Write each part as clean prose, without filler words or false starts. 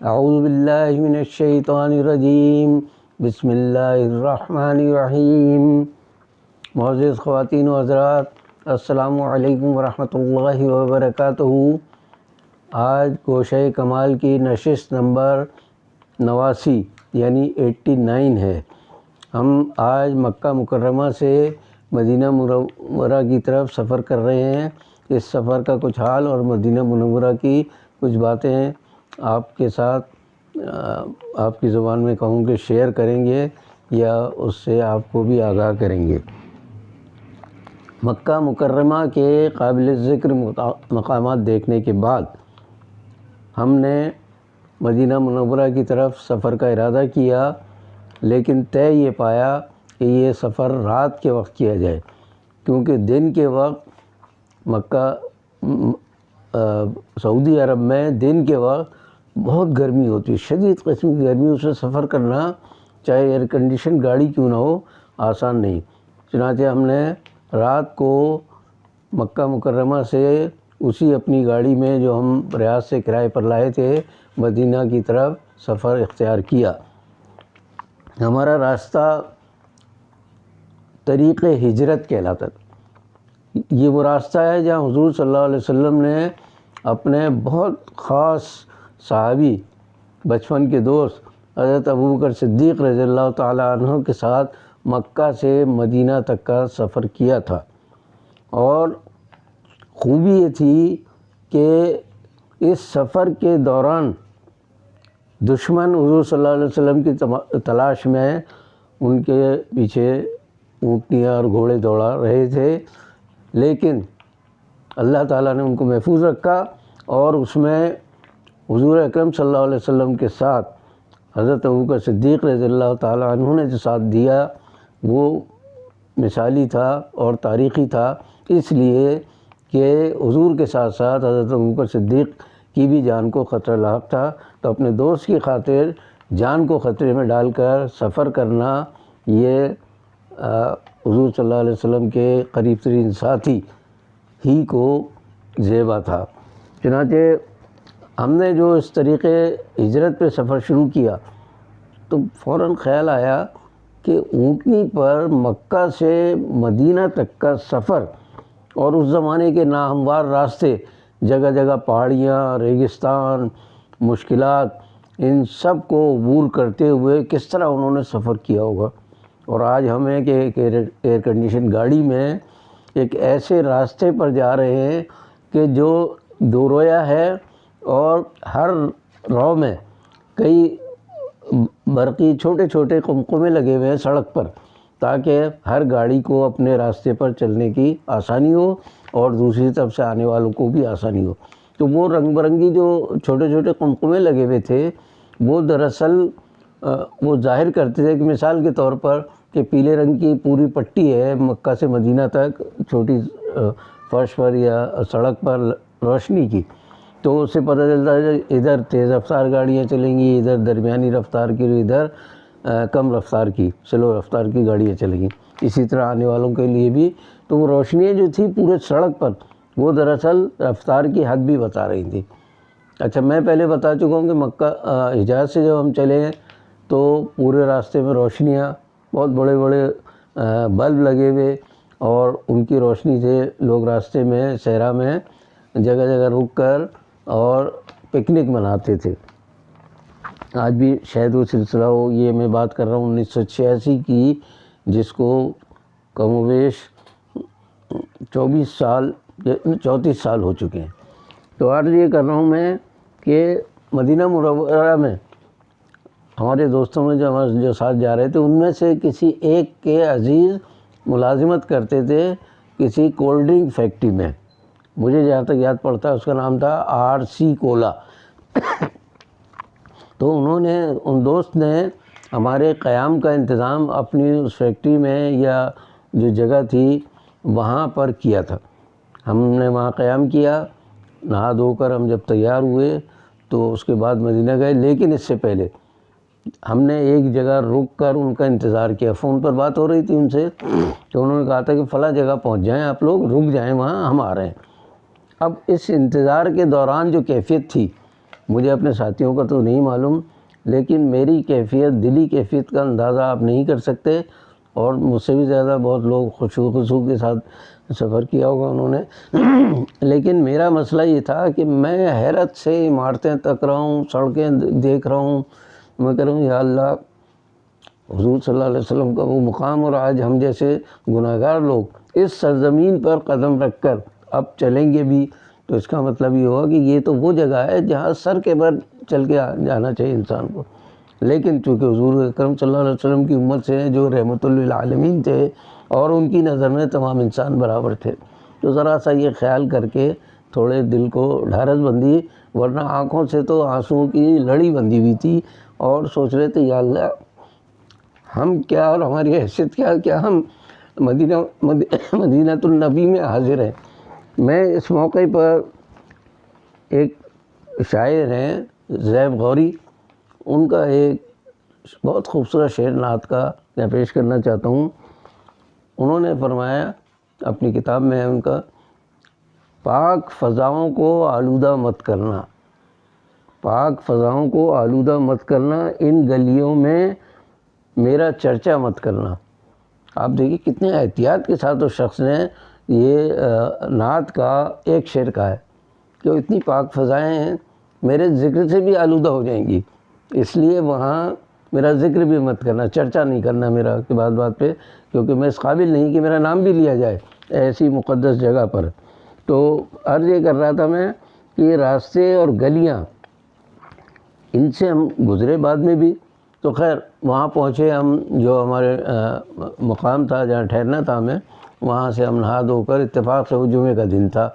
اعوذ باللہ من الشیطان الرجیم، بسم اللہ الرحمن الرحیم۔ معزز خواتین و حضرات، السلام علیکم ورحمۃ اللہ وبرکاتہ۔ آج گوشہ کمال کی نشست نمبر 89 یعنی 89 ہے۔ ہم آج مکہ مکرمہ سے مدینہ منورہ کی طرف سفر کر رہے ہیں۔ اس سفر کا کچھ حال اور مدینہ منورہ کی کچھ باتیں آپ کے ساتھ آپ کی زبان میں کہوں کہ شیئر کریں گے یا اس سے آپ کو بھی آگاہ کریں گے۔ مکہ مکرمہ کے قابل ذکر مقامات دیکھنے کے بعد ہم نے مدینہ منورہ کی طرف سفر کا ارادہ کیا، لیکن طے یہ پایا کہ یہ سفر رات کے وقت کیا جائے، کیونکہ دن کے وقت مکہ سعودی عرب میں دن کے وقت بہت گرمی ہوتی ہے، شدید قسم کی گرمی، اس میں سفر کرنا چاہے ایئر کنڈیشن گاڑی کیوں نہ ہو آسان نہیں۔ چنانچہ ہم نے رات کو مکہ مکرمہ سے اسی اپنی گاڑی میں جو ہم ریاض سے کرائے پر لائے تھے مدینہ کی طرف سفر اختیار کیا۔ ہمارا راستہ طریق ہجرت کہلاتا ہے۔ یہ وہ راستہ ہے جہاں حضور صلی اللہ علیہ وسلم نے اپنے بہت خاص صحابی، بچپن کے دوست حضرت ابوبکر صدیق رضی اللہ تعالیٰ عنہ کے ساتھ مکہ سے مدینہ تک کا سفر کیا تھا۔ اور خوبی یہ تھی کہ اس سفر کے دوران دشمن حضور صلی اللہ علیہ وسلم کی تلاش میں ان کے پیچھے اونٹنیاں اور گھوڑے دوڑا رہے تھے، لیکن اللہ تعالیٰ نے ان کو محفوظ رکھا اور اس میں حضور اکرم صلی اللہ علیہ وسلم کے ساتھ حضرت ابوبکر صدیق رضی اللہ تعالیٰ عنہ نے جو ساتھ دیا وہ مثالی تھا اور تاریخی تھا، اس لیے کہ حضور کے ساتھ ساتھ حضرت ابوبکر صدیق کی بھی جان کو خطرہ لاحق تھا، تو اپنے دوست کی خاطر جان کو خطرے میں ڈال کر سفر کرنا یہ حضور صلی اللہ علیہ وسلم کے قریب ترین ساتھی ہی کو زیبا تھا۔ چنانچہ ہم نے جو اس طریقے ہجرت پہ سفر شروع کیا تو فوراً خیال آیا کہ اونٹنی پر مکہ سے مدینہ تک کا سفر اور اس زمانے کے ناہموار راستے، جگہ جگہ پہاڑیاں، ریگستان، مشکلات، ان سب کو عبور کرتے ہوئے کس طرح انہوں نے سفر کیا ہوگا۔ اور آج ہمیں کہ ایک ایئر کنڈیشن گاڑی میں ایک ایسے راستے پر جا رہے ہیں کہ جو دو رویا ہے اور ہر رو میں کئی برقی چھوٹے چھوٹے قمقمے لگے ہوئے ہیں سڑک پر، تاکہ ہر گاڑی کو اپنے راستے پر چلنے کی آسانی ہو اور دوسری طرف سے آنے والوں کو بھی آسانی ہو۔ تو وہ رنگ برنگی جو چھوٹے چھوٹے قمقمے لگے ہوئے تھے وہ دراصل وہ ظاہر کرتے تھے کہ مثال کے طور پر کہ پیلے رنگ کی پوری پٹی ہے مکہ سے مدینہ تک چھوٹی فرش پر یا سڑک پر روشنی کی، تو اس سے پتہ چلتا ہے کہ ادھر تیز رفتار گاڑیاں چلیں گی، ادھر درمیانی رفتار کی، ادھر کم رفتار کی سلو رفتار کی گاڑیاں چلیں گی۔ اسی طرح آنے والوں کے لیے بھی تو وہ روشنیاں جو تھی پورے سڑک پر وہ دراصل رفتار کی حد بھی بتا رہی تھی۔ اچھا، میں پہلے بتا چکا ہوں کہ مکہ حجاز سے جب ہم چلے ہیں تو پورے راستے میں روشنیاں، بہت بڑے بڑے بلب لگے ہوئے، اور ان کی روشنی سے لوگ راستے میں صحرا میں جگہ جگہ رک کر اور پکنک مناتے تھے۔ آج بھی شاید وہ سلسلہ ہو۔ یہ میں بات کر رہا ہوں 1986 کی، جس کو کم و بیش 34 سال ہو چکے ہیں۔ تو عرض یہ کر رہا ہوں میں کہ مدینہ منورہ میں ہمارے دوستوں میں جو ساتھ جا رہے تھے ان میں سے کسی ایک کے عزیز ملازمت کرتے تھے کسی کولڈ ڈرنک فیکٹری میں، مجھے جہاں تک یاد پڑتا ہے اس کا نام تھا RC کولا۔ تو انہوں نے، ان دوست نے ہمارے قیام کا انتظام اپنی اس فیکٹری میں یا جو جگہ تھی وہاں پر کیا تھا۔ ہم نے وہاں قیام کیا، نہا دھو کر ہم جب تیار ہوئے تو اس کے بعد مدینہ گئے، لیکن اس سے پہلے ہم نے ایک جگہ رک کر ان کا انتظار کیا۔ فون پر بات ہو رہی تھی ان سے، تو انہوں نے کہا تھا کہ فلاں جگہ پہنچ جائیں آپ لوگ، رک جائیں وہاں، ہم آ رہے ہیں۔ اب اس انتظار کے دوران جو کیفیت تھی مجھے اپنے ساتھیوں کا تو نہیں معلوم، لیکن میری کیفیت، دلی کیفیت کا اندازہ آپ نہیں کر سکتے، اور مجھ سے بھی زیادہ بہت لوگ خشوع کے ساتھ سفر کیا ہوگا انہوں نے، لیکن میرا مسئلہ یہ تھا کہ میں حیرت سے عمارتیں تک رہا ہوں، سڑکیں دیکھ رہا ہوں، میں کہہ رہا ہوں یا اللہ، حضور صلی اللہ علیہ وسلم کا وہ مقام، اور آج ہم جیسے گناہگار لوگ اس سرزمین پر قدم رکھ کر اب چلیں گے بھی، تو اس کا مطلب یہ ہوگا کہ یہ تو وہ جگہ ہے جہاں سر کے بر چل کے جانا چاہیے انسان کو۔ لیکن چونکہ حضور اکرم صلی اللہ علیہ وسلم کی امت سے جو رحمت للعالمین تھے، اور ان کی نظر میں تمام انسان برابر تھے، تو ذرا سا یہ خیال کر کے تھوڑے دل کو ڈھارس بندی، ورنہ آنکھوں سے تو آنسوؤں کی لڑی بندی ہوئی تھی، اور سوچ رہے تھے یا اللہ ہم کیا اور ہماری حیثیت کیا ہم مدینہ النبی میں حاضر ہیں۔ میں اس موقع پر ایک شاعر ہیں زیب غوری، ان کا ایک بہت خوبصورت شعر نعت کا میں پیش کرنا چاہتا ہوں۔ انہوں نے فرمایا اپنی کتاب میں ہے ان کا، پاک فضاؤں کو آلودہ مت کرنا، پاک فضاؤں کو آلودہ مت کرنا، ان گلیوں میں میرا چرچا مت کرنا۔ آپ دیکھیے کتنے احتیاط کے ساتھ اس شخص نے یہ نعت کا ایک شعر کہا ہے کہ اتنی پاک فضائیں ہیں، میرے ذکر سے بھی آلودہ ہو جائیں گی، اس لیے وہاں میرا ذکر بھی مت کرنا، چرچا نہیں کرنا میرا کہ بات پہ، کیونکہ میں اس قابل نہیں کہ میرا نام بھی لیا جائے ایسی مقدس جگہ پر۔ تو عرض یہ کر رہا تھا میں کہ یہ راستے اور گلیاں، ان سے ہم گزرے بعد میں بھی، تو خیر وہاں پہنچے ہم، جو ہمارے مقام تھا جہاں ٹھہرنا تھا ہمیں، وہاں سے ہم نہا دھو کر، اتفاق سے وہ جمعے کا دن تھا،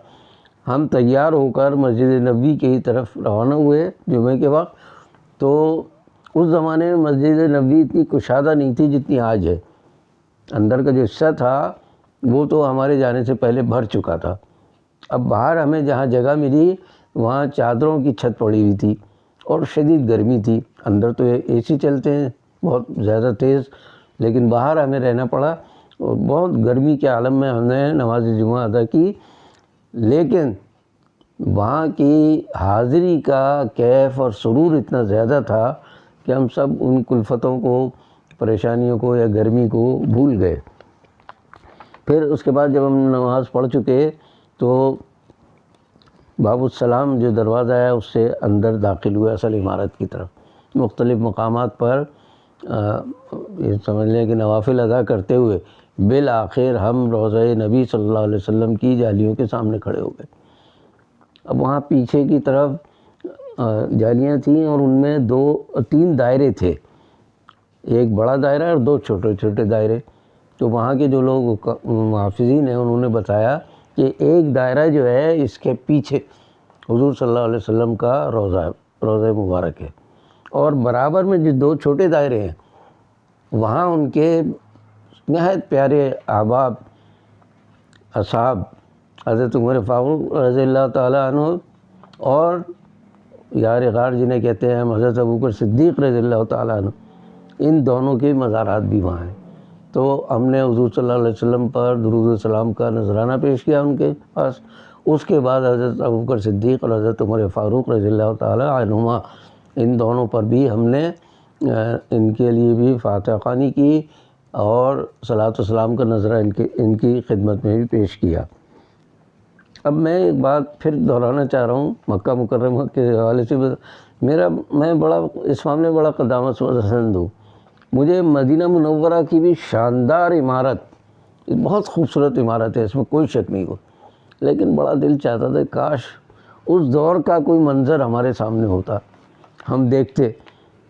ہم تیار ہو کر مسجد نبوی کی طرف روانہ ہوئے جمعے کے وقت۔ تو اس زمانے میں مسجد نبوی اتنی کشادہ نہیں تھی جتنی آج ہے، اندر کا جو حصہ تھا وہ تو ہمارے جانے سے پہلے بھر چکا تھا۔ اب باہر ہمیں جہاں جگہ ملی وہاں چادروں کی چھت پڑی ہوئی تھی، اور شدید گرمی تھی، اندر تو اے سی چلتے ہیں بہت زیادہ تیز، لیکن باہر ہمیں رہنا پڑا، اور بہت گرمی کے عالم میں ہم نے نماز جمعہ ادا کی۔ لیکن وہاں کی حاضری کا کیف اور سرور اتنا زیادہ تھا کہ ہم سب ان کلفتوں کو، پریشانیوں کو یا گرمی کو بھول گئے۔ پھر اس کے بعد جب ہم نماز پڑھ چکے تو باب السلام جو دروازہ ہے اس سے اندر داخل ہوئے اصل عمارت کی طرف، مختلف مقامات پر یہ سمجھ لیں کہ نوافل ادا کرتے ہوئے بالآخر ہم روضہ نبی صلی اللہ علیہ وسلم کی جالیوں کے سامنے کھڑے ہو گئے۔ اب وہاں پیچھے کی طرف جالیاں تھیں، اور ان میں 3 دائرے تھے، ایک بڑا دائرہ اور 2 چھوٹے چھوٹے دائرے۔ تو وہاں کے جو لوگ محافظین ہیں انہوں نے بتایا کہ ایک دائرہ جو ہے اس کے پیچھے حضور صلی اللہ علیہ وسلم کا روضہ مبارک ہے، اور برابر میں جو 2 چھوٹے دائرے ہیں وہاں ان کے نہایت پیارے احباب اصحاب حضرت عمر فاروق رضی اللہ تعالیٰ عنہ اور یار غار جنہیں کہتے ہیں ہم، حضرت ابوبکر صدیق رضی اللہ تعالیٰ عنہ، ان دونوں کے مزارات بھی وہاں ہیں۔ تو ہم نے حضور صلی اللہ علیہ وسلم پر درود و سلام کا نذرانہ پیش کیا ان کے پاس۔ اس کے بعد حضرت ابوبکر صدیق اور حضرت عمر فاروق رضی اللہ تعالیٰ عنہما، ان دونوں پر بھی ہم نے ان کے لیے بھی فاتحہ خوانی کی، اور صلاۃ و سلام کا نذرہ ان کی خدمت میں بھی پیش کیا۔ اب میں ایک بات پھر دہرانا چاہ رہا ہوں مکہ مکرمہ کے حوالے سے، میں بڑا اس معاملے میں بڑا قدامت پسند ہوں۔ مجھے مدینہ منورہ کی بھی شاندار عمارت، بہت خوبصورت عمارت ہے، اس میں کوئی شک نہیں ہو، لیکن بڑا دل چاہتا تھا کاش اس دور کا کوئی منظر ہمارے سامنے ہوتا، ہم دیکھتے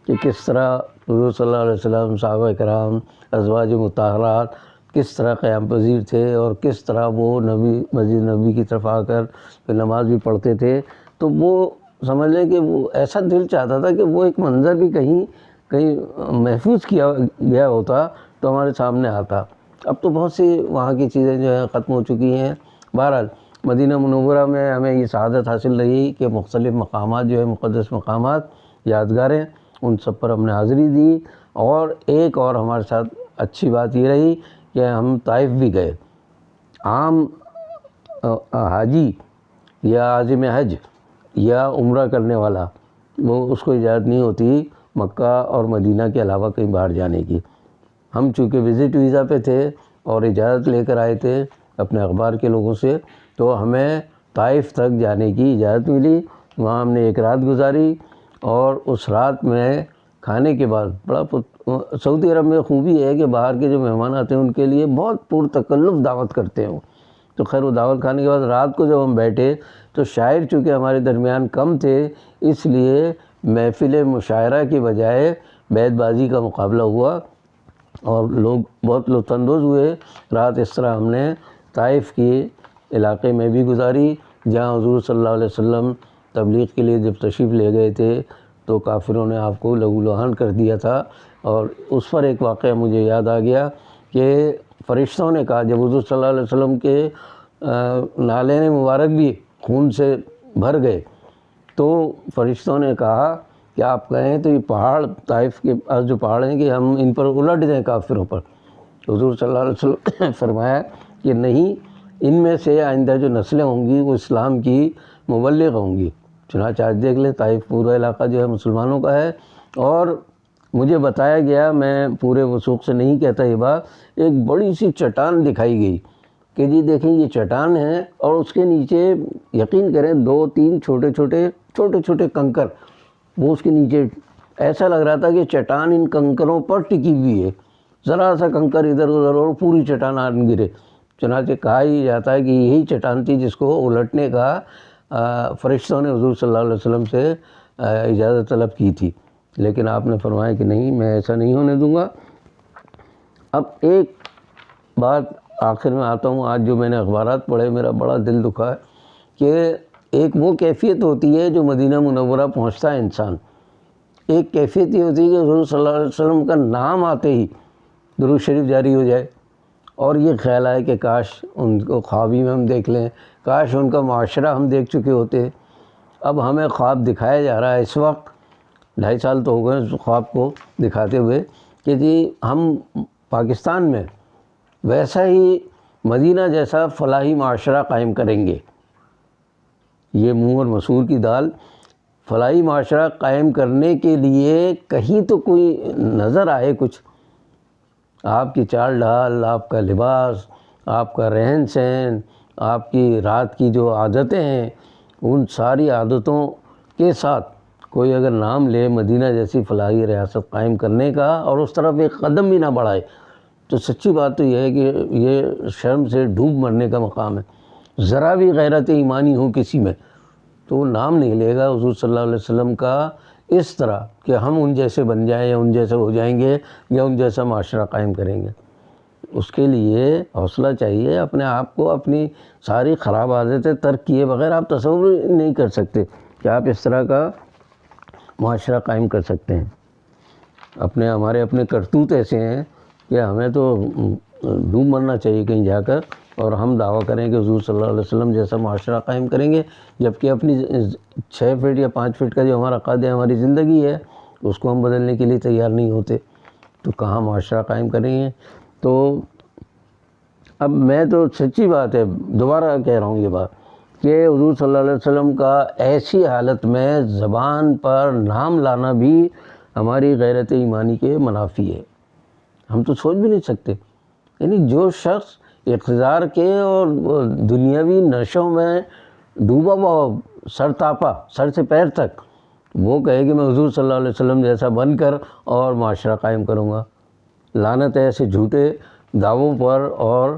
کہ کس طرح حضور صلی اللہ علیہ وسلم، صحابہ کرام، ازواج مطہرات کس طرح قیام پذیر تھے، اور کس طرح وہ مسجد نبوی کی طرف آ کر پھر نماز بھی پڑھتے تھے۔ تو وہ سمجھ لیں کہ وہ ایسا دل چاہتا تھا کہ وہ ایک منظر بھی کہیں محفوظ کیا گیا ہوتا تو ہمارے سامنے آتا۔ اب تو بہت سی وہاں کی چیزیں جو ہیں ختم ہو چکی ہیں۔ بہرحال مدینہ منورہ میں ہمیں یہ سعادت حاصل رہی کہ مختلف مقامات جو ہے، مقدس مقامات، یادگاریں، ان سب پر ہم نے حاضری دی، اور ایک اور ہمارے ساتھ اچھی بات یہ رہی کہ ہم طائف بھی گئے۔ عام حاجی یا عازم حج یا عمرہ کرنے والا وہ اس کو اجازت نہیں ہوتی مکہ اور مدینہ کے علاوہ کہیں باہر جانے کی۔ ہم چونکہ وزٹ ویزا پہ تھے اور اجازت لے کر آئے تھے اپنے اخبار کے لوگوں سے، تو ہمیں طائف تک جانے کی اجازت ملی۔ وہاں ہم نے ایک رات گزاری، اور اس رات میں کھانے کے بعد سعودی عرب میں خوبی ہے کہ باہر کے جو مہمان آتے ہیں ان کے لیے بہت پرتکلف دعوت کرتے ہیں۔ تو خیر وہ دعوت کھانے کے بعد رات کو جب ہم بیٹھے تو شاعر چونکہ ہمارے درمیان کم تھے، اس لیے محفل مشاعرہ کی بجائے بیت بازی کا مقابلہ ہوا اور لوگ بہت لطف اندوز ہوئے۔ رات اس طرح ہم نے طائف کے علاقے میں بھی گزاری، جہاں حضور صلی اللہ علیہ وسلم تبلیغ کے لیے جب تشریف لے گئے تھے تو کافروں نے آپ کو لہو لہان کر دیا تھا۔ اور اس پر ایک واقعہ مجھے یاد آ گیا کہ فرشتوں نے کہا، جب حضور صلی اللہ علیہ وسلم کے نالین مبارک بھی خون سے بھر گئے، تو فرشتوں نے کہا کہ آپ کہیں تو یہ پہاڑ طائف کے پاس جو پہاڑ ہیں کہ ہم ان پر الٹ دیں کافروں پر۔ حضور صلی اللہ علیہ وسلم نے فرمایا کہ نہیں، ان میں سے آئندہ جو نسلیں ہوں گی وہ اسلام کی مبلغ ہوں گی۔ چنانچہ آج دیکھ لیں طائف پورا علاقہ جو ہے مسلمانوں کا ہے۔ اور مجھے بتایا گیا، میں پورے وثوق سے نہیں کہتا یہ بات، ایک بڑی سی چٹان دکھائی گئی کہ جی دیکھیں یہ چٹان ہے، اور اس کے نیچے یقین کریں 2-3 چھوٹے چھوٹے کنکر وہ اس کے نیچے، ایسا لگ رہا تھا کہ چٹان ان کنکروں پر ٹکی ہوئی ہے، ذرا سا کنکر ادھر ادھر اور پوری چٹان آن گرے۔ چنانچہ کہا ہی جاتا ہے کہ یہی چٹان تھی جس کو الٹنے کا فرشتوں نے حضور صلی اللہ علیہ وسلم سے اجازت طلب کی تھی، لیکن آپ نے فرمایا کہ نہیں، میں ایسا نہیں ہونے دوں گا۔ اب ایک بات آخر میں آتا ہوں، آج جو میں نے اخبارات پڑھے میرا بڑا دل دکھا ہے کہ ایک وہ کیفیت ہوتی ہے جو مدینہ منورہ پہنچتا ہے انسان، ایک کیفیت یہ ہوتی ہے کہ حضور صلی اللہ علیہ وسلم کا نام آتے ہی درود شریف جاری ہو جائے، اور یہ خیال آئے کہ کاش ان کو خوابی میں ہم دیکھ لیں، کاش ان کا معاشرہ ہم دیکھ چکے ہوتے۔ اب ہمیں خواب دکھایا جا رہا ہے اس وقت، 2.5 سال تو ہو گئے اس خواب کو دکھاتے ہوئے، کہ جی ہم پاکستان میں ویسا ہی مدینہ جیسا فلاحی معاشرہ قائم کریں گے۔ یہ مونگ اور مسور کی دال، فلاحی معاشرہ قائم کرنے کے لیے کہیں تو کوئی نظر آئے کچھ، آپ کی چال ڈھال، آپ کا لباس، آپ کا رہن سہن، آپ کی رات کی جو عادتیں ہیں، ان ساری عادتوں کے ساتھ کوئی اگر نام لے مدینہ جیسی فلاحی ریاست قائم کرنے کا اور اس طرف ایک قدم بھی نہ بڑھائے، تو سچی بات تو یہ ہے کہ یہ شرم سے ڈوب مرنے کا مقام ہے۔ ذرا بھی غیرت ایمانی ہو کسی میں تو وہ نام نہیں لے گا حضور صلی اللہ علیہ وسلم کا اس طرح کہ ہم ان جیسے بن جائیں یا ان جیسے ہو جائیں گے یا ان جیسا معاشرہ قائم کریں گے۔ اس کے لیے حوصلہ چاہیے، اپنے آپ کو اپنی ساری خراب عادتیں ترک کیے بغیر آپ تصور نہیں کر سکتے کہ آپ اس طرح کا معاشرہ قائم کر سکتے ہیں۔ ہمارے اپنے کرتوت ایسے ہیں کہ ہمیں تو ڈوب مرنا چاہیے کہیں جا کر، اور ہم دعویٰ کریں کہ حضور صلی اللہ علیہ وسلم جیسا معاشرہ قائم کریں گے، جبکہ اپنی 6 فٹ یا 5 فٹ کا جو ہمارا قد ہے، ہماری زندگی ہے، اس کو ہم بدلنے کے لیے تیار نہیں ہوتے، تو کہاں معاشرہ قائم کریں گے۔ تو اب میں تو سچی بات ہے، دوبارہ کہہ رہا ہوں یہ بات کہ حضور صلی اللہ علیہ وسلم کا ایسی حالت میں زبان پر نام لانا بھی ہماری غیرت ایمانی کے منافی ہے، ہم تو سوچ بھی نہیں سکتے۔ یعنی جو شخص اقتدار کے اور دنیاوی نشوں میں ڈوبا ہوا، سر تاپا، سر سے پیر تک، وہ کہے کہ میں حضور صلی اللہ علیہ وسلم جیسا بن کر اور معاشرہ قائم کروں گا۔ لعنت ہے ایسے جھوٹے دعووں پر اور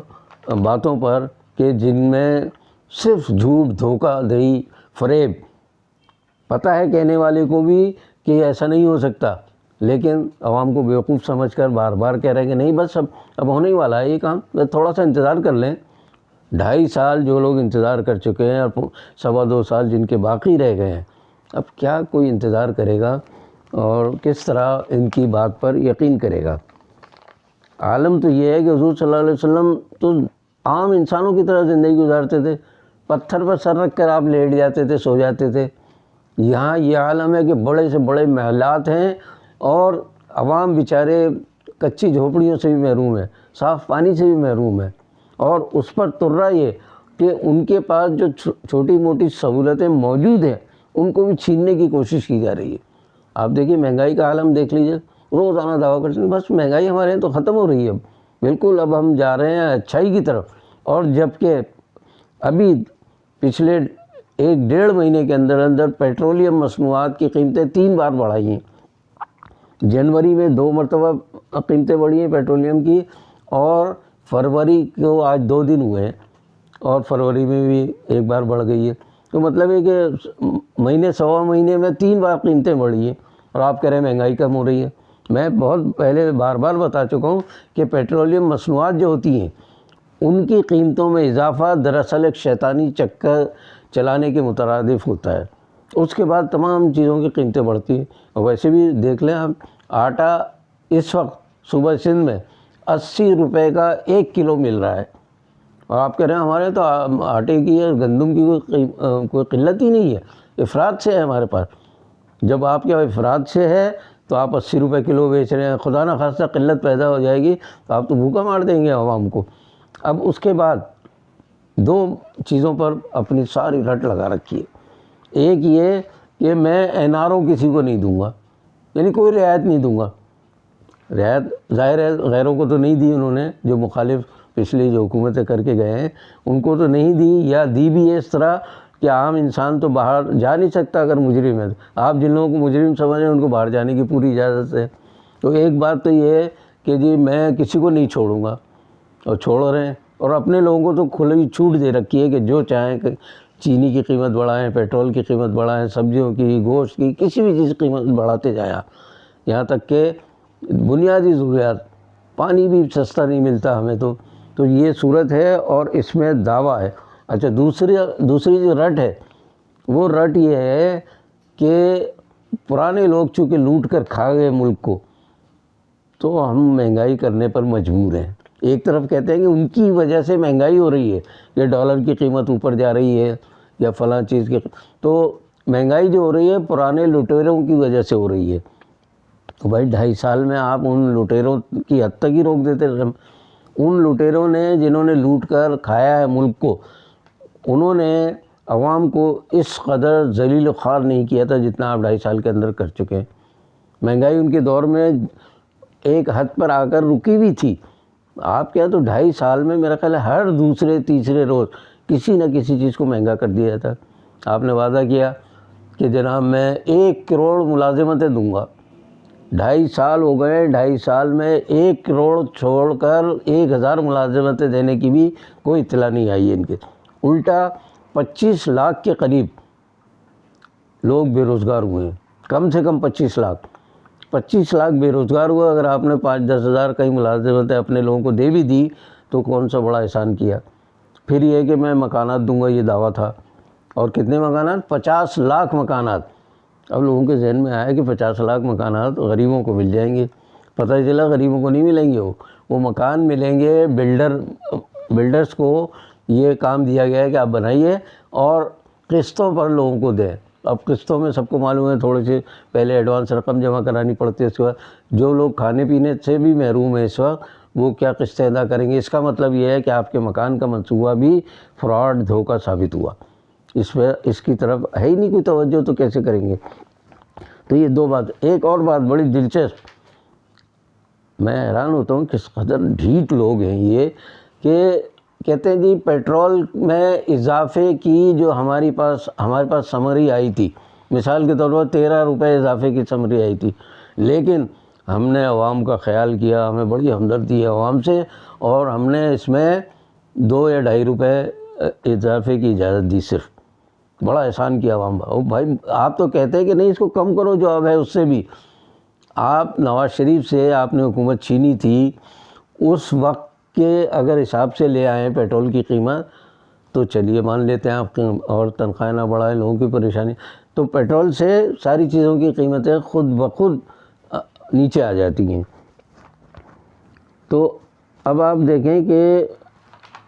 باتوں پر کہ جن میں صرف جھوٹ، دھوکہ دہی، فریب، پتہ ہے کہنے والے کو بھی کہ ایسا نہیں ہو سکتا، لیکن عوام کو بیوقوف سمجھ کر بار بار کہہ رہے ہیں کہ نہیں بس اب ہونے ہی والا ہے یہ کام، تھوڑا سا انتظار کر لیں۔ 2.5 سال جو لوگ انتظار کر چکے ہیں اور 2.25 سال جن کے باقی رہ گئے ہیں، اب کیا کوئی انتظار کرے گا اور کس طرح ان کی بات پر یقین کرے گا؟ عالم تو یہ ہے کہ حضور صلی اللہ علیہ وسلم تو عام انسانوں کی طرح زندگی گزارتے تھے، پتھر پر سر رکھ کر آپ لیٹ جاتے تھے، سو جاتے تھے۔ یہاں یہ عالم ہے کہ بڑے سے بڑے محلات ہیں اور عوام بیچارے کچی جھوپڑیوں سے بھی محروم ہیں، صاف پانی سے بھی محروم ہیں، اور اس پر ترا یہ کہ ان کے پاس جو چھوٹی موٹی سہولتیں موجود ہیں ان کو بھی چھیننے کی کوشش کی جا رہی ہے۔ آپ دیکھیے مہنگائی کا عالم دیکھ لیجیے، روزانہ دعویٰ کرتے ہیں بس مہنگائی ہمارے یہاں تو ختم ہو رہی ہے، اب بالکل اب ہم جا رہے ہیں اچھائی کی طرف۔ اور جب کہ ابھی پچھلے 1-1.5 مہینے کے اندر اندر پیٹرولیم مصنوعات کی قیمتیں 3 بار بڑھائی ہیں۔ جنوری میں 2 مرتبہ قیمتیں بڑھی ہیں پیٹرولیم کی، اور فروری کو آج 2 دن ہوئے ہیں اور فروری میں بھی 1 بار بڑھ گئی ہے۔ تو مطلب ہے کہ مہینے سوا مہینے میں 3 بار قیمتیں بڑھی ہیں، اور آپ کہہ رہے ہیں مہنگائی کم ہو رہی ہے۔ میں بہت پہلے بار بار بتا چکا ہوں کہ پیٹرولیم مصنوعات جو ہوتی ہیں ان کی قیمتوں میں اضافہ دراصل ایک شیطانی چکر چلانے کے مترادف ہوتا ہے۔ اس کے بعد تمام چیزوں کی قیمتیں بڑھتی ہیں۔ اور ویسے بھی دیکھ لیں آپ، آٹا اس وقت صوبہ سندھ میں 80 روپے کا 1 کلو مل رہا ہے، اور آپ کہہ رہے ہیں ہمارے تو آٹے کی یا گندم کی کوئی قلت ہی نہیں ہے، افراط سے ہے ہمارے پاس۔ جب آپ کے افراط سے ہے تو آپ 80 روپے کلو بیچ رہے ہیں، خدا نہ خواستہ قلت پیدا ہو جائے گی تو آپ تو بھوکا مار دیں گے عوام کو۔ اب اس کے بعد 2 چیزوں پر اپنی ساری رٹ لگا رکھی ہے۔ ایک یہ کہ میں NRO کسی کو نہیں دوں گا، یعنی کوئی رعایت نہیں دوں گا۔ رعایت ظاہر ہے غیروں کو تو نہیں دی انہوں نے، جو مخالف پچھلی جو حکومتیں کر کے گئے ہیں ان کو تو نہیں دی، یا دی بھی ہے اس طرح کہ عام انسان تو باہر جا نہیں سکتا اگر مجرم ہے۔ آپ جن لوگوں کو مجرم سمجھ رہے ہیں ان کو باہر جانے کی پوری اجازت ہے۔ تو ایک بات تو یہ ہے کہ جی میں کسی کو نہیں چھوڑوں گا، اور چھوڑ رہے ہیں، اور اپنے لوگوں کو تو کھلی چھوٹ دے رکھی ہے کہ جو چاہیں کہ چینی کی قیمت بڑھائیں، پیٹرول کی قیمت بڑھائیں، سبزیوں کی، گوشت کی، کسی بھی چیز کی قیمت بڑھاتے جائیں آپ، یہاں تک کہ بنیادی ضروریات، پانی بھی سستا نہیں ملتا ہمیں تو یہ صورت ہے، اور اس میں دعویٰ ہے۔ اچھا دوسری جو رٹ ہے وہ رٹ یہ ہے کہ پرانے لوگ چونکہ لوٹ کر کھا گئے ملک کو، تو ہم مہنگائی کرنے پر مجبور ہیں۔ ایک طرف کہتے ہیں کہ ان کی وجہ سے مہنگائی ہو رہی ہے، یہ ڈالر کی قیمت اوپر جا رہی ہے یا فلاں چیز کی، تو مہنگائی جو ہو رہی ہے پرانے لٹیروں کی وجہ سے ہو رہی ہے۔ تو بھائی 2.5 سال میں آپ ان لٹیروں کی حد تک ہی روک دیتے رہے۔ ان لٹیروں نے جنہوں نے لوٹ کر کھایا ہے ملک کو، انہوں نے عوام کو اس قدر ذلیل و خوار نہیں کیا تھا جتنا آپ 2.5 سال کے اندر کر چکے ہیں۔ مہنگائی ان کے دور میں ایک حد پر آ کر رکی بھی تھی۔ آپ کیا تو 2.5 سال میں میرا خیال ہے ہر دوسرے تیسرے روز کسی نہ کسی چیز کو مہنگا کر دیا تھا۔ آپ نے وعدہ کیا کہ جناب میں 1 کروڑ ملازمتیں دوں گا، 2.5 سال ہو گئے، 2.5 سال میں 1 کروڑ چھوڑ کر 1000 ملازمتیں دینے کی بھی کوئی اطلاع نہیں آئی ہے ان کے۔ الٹا 25 لاکھ کے قریب لوگ بے روزگار ہوئے ہیں، کم سے کم 25 لاکھ بے روزگار ہوئے۔ اگر آپ نے 5-10 ہزار کئی ملازمتیں اپنے لوگوں کو دے بھی دی تو کون سا بڑا احسان کیا۔ پھر یہ کہ میں مکانات دوں گا، یہ دعویٰ تھا، اور کتنے مکانات؟ 50 لاکھ مکانات۔ اب لوگوں کے ذہن میں آیا کہ 50 لاکھ مکانات غریبوں کو مل جائیں گے، پتہ ہی چلا غریبوں کو نہیں ملیں گے، وہ مکان ملیں گے بلڈرز کو۔ یہ کام دیا گیا ہے کہ آپ بنائیے اور قسطوں پر لوگوں کو دیں۔ اب قسطوں میں سب کو معلوم ہے تھوڑے سے پہلے ایڈوانس رقم جمع کرانی پڑتی ہے، اس کے بعد جو لوگ کھانے پینے سے بھی محروم ہیں اس وقت وہ کیا قسطیں ادا کریں گے۔ اس کا مطلب یہ ہے کہ آپ کے مکان کا منصوبہ بھی فراڈ، دھوکہ ثابت ہوا۔ اس کی طرف ہے ہی نہیں کوئی توجہ، تو کیسے کریں گے۔ تو یہ 2 بات۔ ایک اور بات بڑی دلچسپ، میں حیران ہوتا ہوں کس قدر ڈھیٹ لوگ ہیں یہ، کہ کہتے ہیں جی پیٹرول میں اضافے کی جو ہمارے پاس سمری آئی تھی، مثال کے طور پر 13 روپے اضافے کی سمری آئی تھی، لیکن ہم نے عوام کا خیال کیا، ہمیں بڑی ہمدردی ہے عوام سے، اور ہم نے اس میں 2 یا 2.5 روپے اضافے کی اجازت دی، صرف بڑا احسان کیا عوام کا۔ بھائی آپ تو کہتے ہیں کہ نہیں اس کو کم کرو جو اب ہے اس سے بھی۔ آپ نواز شریف سے آپ نے حکومت چھینی تھی، اس وقت کے اگر حساب سے لے آئیں پیٹرول کی قیمت تو چلیے مان لیتے ہیں آپ، اور تنخواہیں نہ بڑھائیں، لوگوں کی پریشانی، تو پیٹرول سے ساری چیزوں کی قیمتیں خود بخود نیچے آ جاتی ہیں۔ تو اب آپ دیکھیں کہ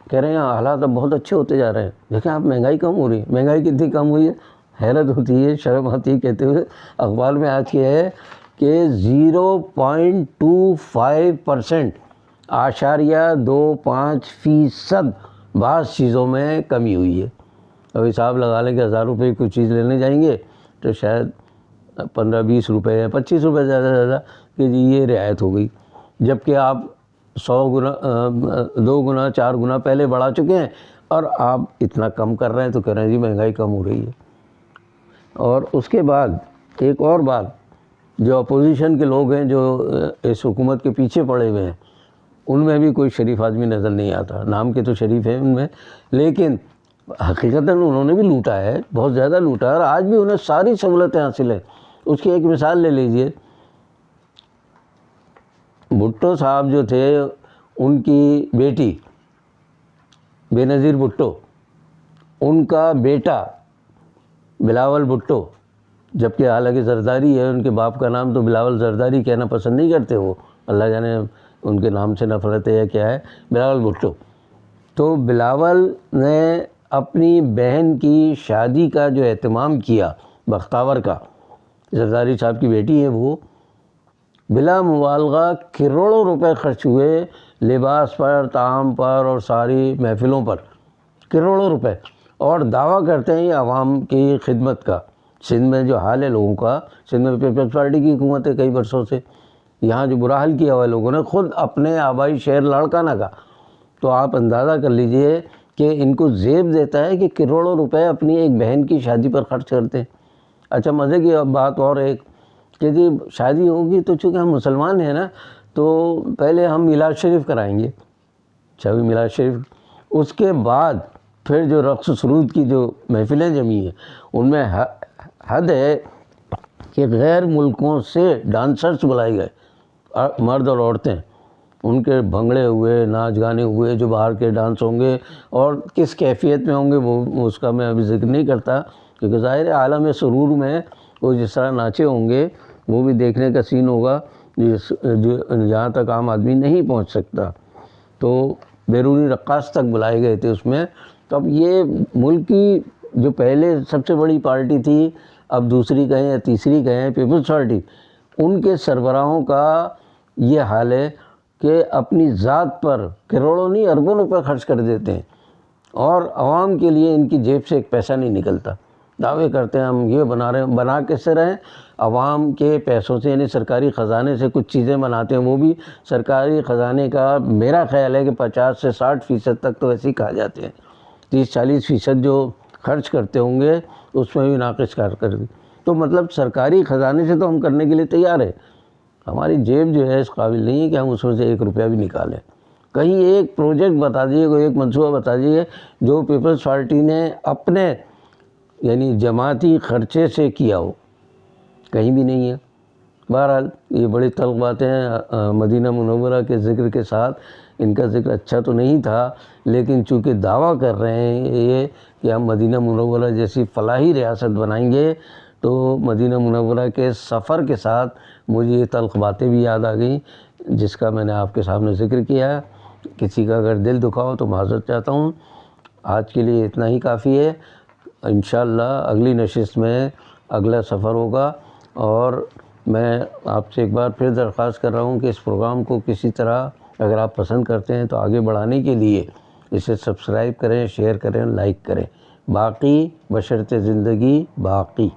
کہہ رہے ہیں حالات اب بہت اچھے ہوتے جا رہے ہیں، دیکھیں آپ مہنگائی کم ہو رہی ہے۔ مہنگائی کتنی کم ہوئی ہے، حیرت ہوتی ہے، شرم آتی ہے کہتے ہوئے۔ اخبار میں آج کیا ہے کہ 0.25% 0.25% بعض چیزوں میں کمی ہوئی ہے۔ اب حساب لگا لیں کہ 1000 روپے کی کوئی چیز لینے جائیں گے تو شاید 15-20 روپے یا 25 روپے زیادہ سے زیادہ کہ جی یہ رعایت ہو گئی، جبکہ آپ 100 گنا 2 گنا 4 گنا پہلے بڑھا چکے ہیں اور آپ اتنا کم کر رہے ہیں، تو کہہ رہے ہیں جی مہنگائی کم ہو رہی ہے۔ اور اس کے بعد ایک اور بات، جو اپوزیشن کے لوگ ہیں جو اس حکومت کے پیچھے پڑے ہوئے ہیں، ان میں بھی کوئی شریف آدمی نظر نہیں آتا، نام کے تو شریف ہیں ان میں، لیکن حقیقتاً انہوں نے بھی لوٹا ہے، بہت زیادہ لوٹا ہے، اور آج بھی انہیں ساری سہولتیں حاصل ہیں۔ اس کی ایک مثال لے لیجئے، بھٹو صاحب جو تھے، ان کی بیٹی بے نظیر بھٹو، ان کا بیٹا بلاول بھٹو، جبکہ حالانکہ زرداری ہے، ان کے باپ کا نام تو بلاول زرداری کہنا پسند نہیں کرتے، وہ اللہ جانے ان کے نام سے نفرت ہے یا کیا ہے، بلاول بھٹو۔ تو بلاول نے اپنی بہن کی شادی کا جو اہتمام کیا، بختاور کا، زرداری صاحب کی بیٹی ہے وہ، بلا مبالغہ کروڑوں روپے خرچ ہوئے لباس پر، طعام پر اور ساری محفلوں پر، کروڑوں روپے، اور دعویٰ کرتے ہیں یہ عوام کی خدمت کا۔ سندھ میں جو حال ہے لوگوں کا، سندھ میں پیپلز پارٹی کی حکومت ہے کئی برسوں سے، یہاں جو برا حال کیا ہوا ہے لوگوں نے، خود اپنے آبائی شہر لاڑکانہ کا، تو آپ اندازہ کر لیجئے کہ ان کو زیب دیتا ہے کہ کروڑوں روپے اپنی ایک بہن کی شادی پر خرچ کرتے ہیں۔ اچھا مزے کی بات اور ایک کہ جی شادی ہوگی تو چونکہ ہم مسلمان ہیں نا، تو پہلے ہم میلاد شریف کرائیں گے، شبی میلاد شریف، اس کے بعد پھر جو رقص سرود کی جو محفلیں جمی ہیں، ان میں حد ہے کہ غیر ملکوں سے ڈانسرز بلائے گئے، مرد اور عورتیں، ان کے بھنگڑے ہوئے، ناچ گانے ہوئے، جو باہر کے ڈانس ہوں گے اور کس کیفیت میں ہوں گے وہ اس کا میں ابھی ذکر نہیں کرتا، کیونکہ ظاہر ہے عالم سرور میں وہ جس طرح ناچے ہوں گے وہ بھی دیکھنے کا سین ہوگا جہاں تک عام آدمی نہیں پہنچ سکتا۔ تو بیرونی رقاص تک بلائے گئے تھے اس میں۔ تو اب یہ ملک کی جو پہلے سب سے بڑی پارٹی تھی، اب دوسری کہیں یا تیسری کہیں، پیپلز پارٹی، ان کے سربراہوں کا یہ حال ہے کہ اپنی ذات پر کروڑوں نہیں اربوں روپے خرچ کر دیتے ہیں، اور عوام کے لیے ان کی جیب سے ایک پیسہ نہیں نکلتا۔ دعوے کرتے ہیں ہم یہ بنا رہے ہیں، بنا کس سے رہیں؟ عوام کے پیسوں سے، یعنی سرکاری خزانے سے کچھ چیزیں بناتے ہیں، وہ بھی سرکاری خزانے کا میرا خیال ہے کہ 50 سے 60% تک تو ایسے ہی کھا جاتے ہیں، 30-40% جو خرچ کرتے ہوں گے اس میں بھی ناقص کارکردگی۔ تو مطلب سرکاری خزانے سے تو ہم کرنے کے لیے تیار ہیں، ہماری جیب جو ہے اس قابل نہیں ہے کہ ہم اس میں سے 1 روپیہ بھی نکالیں۔ کہیں ایک پروجیکٹ بتا دیجیے، کوئی ایک منصوبہ بتا دیجیے جو پیپلز پارٹی نے اپنے یعنی جماعتی خرچے سے کیا ہو، کہیں بھی نہیں ہے۔ بہرحال یہ بڑی تلخ باتیں ہیں، مدینہ منورہ کے ذکر کے ساتھ ان کا ذکر اچھا تو نہیں تھا، لیکن چونکہ دعویٰ کر رہے ہیں یہ کہ ہم مدینہ منورہ جیسی فلاحی ریاست بنائیں گے، تو مدینہ منورہ کے سفر کے ساتھ مجھے یہ تلخ باتیں بھی یاد آ گئیں، جس کا میں نے آپ کے سامنے ذکر کیا ہے۔ کسی کا اگر دل دکھا ہو تو معذرت چاہتا ہوں۔ آج کے لیے اتنا ہی کافی ہے۔ انشاءاللہ اگلی نشست میں اگلا سفر ہوگا، اور میں آپ سے ایک بار پھر درخواست کر رہا ہوں کہ اس پروگرام کو کسی طرح اگر آپ پسند کرتے ہیں تو آگے بڑھانے کے لیے اسے سبسکرائب کریں، شیئر کریں، لائک کریں۔ باقی بشرط زندگی باقی۔